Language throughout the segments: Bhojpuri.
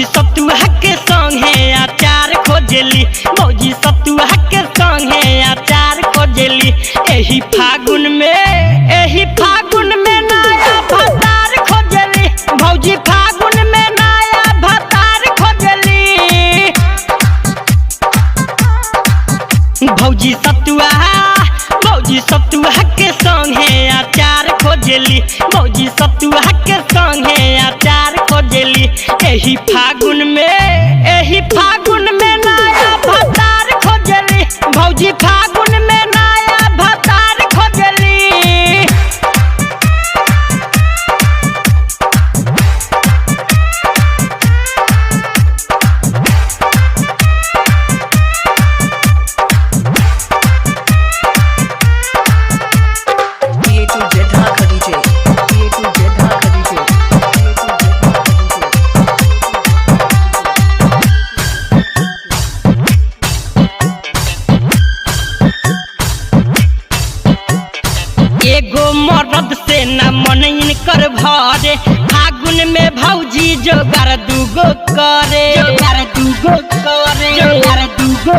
भौजी सतुआ के संगे अचार खोजली, भौजी सतुआ के संगे अचार खोजली। एही फागुन में नया भतार खोजली, भौजी फागुन में नया भतार खोजली। भौजी सतुआ के संगे अचार खोजली, भौजी सतुआ के संगे अचार खोजली। एही फागुन में नया भतार खोजली, भौजी फागुन में नया भतार खोजली। एगो मर्द से न मन इनकर भरे, फागुन में भौजी जोगार दूगो करे।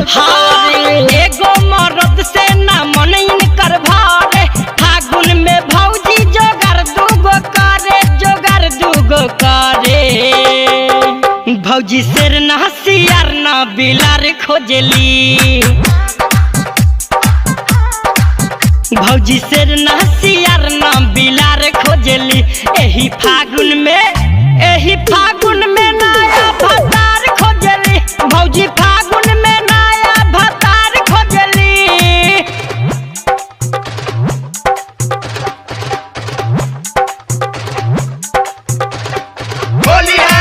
हाँ, एगो मर्द से न मन इनकर भरे, फागुन में भौजी जोगार दूगो करे। भौजी शेर न सियार न बिलार खोजली, भौजी शेर न सियार न बिलार खोजली। एही फागुन में नया भतार खोजली, भौजी फागुन में नया भतार खोजली। होली है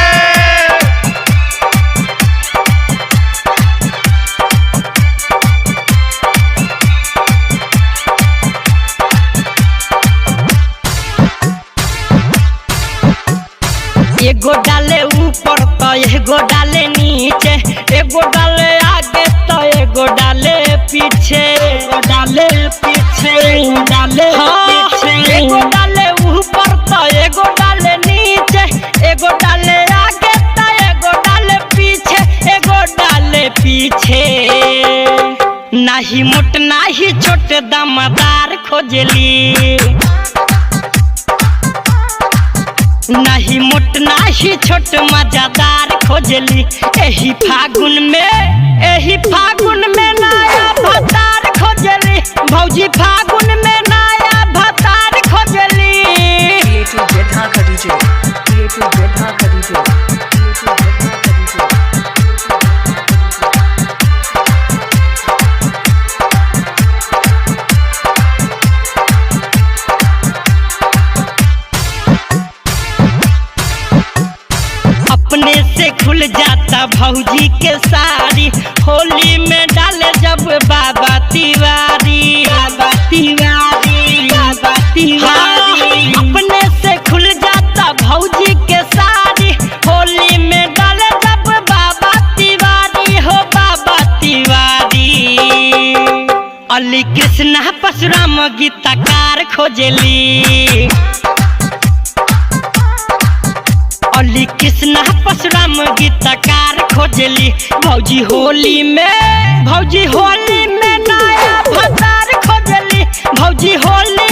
एगो डाले ऊपर तो एगो डाले नीचे, एगो डाले आगे तो एगो डाले पीछे। एगो डाले ऊपर तो एगो डाले नीचे, एगो डाले आगे तो एगो डाले पीछे। नाही मोट नाही छोट दमदार खोजली, नाही मोट नाही छोट मजादार खोजली। एही फागुन में नया भतार खोजली, भौजी फागुन में नया भतार खोजली। अपने से खुल जाता भौजी के साड़ी, होली में डाले जब बाबा तिवारी। हाँ, अपने से खुल जाता भौजी के साड़ी, होली में डाले जब बाबा तिवारी। हो बाबा तिवारी। अली कृष्णा परशुराम गीतकार खोजली, अली कृष्णा परशुराम गीतकार खोजली। भौजी होली में नया भतार खोजली, भौजी होली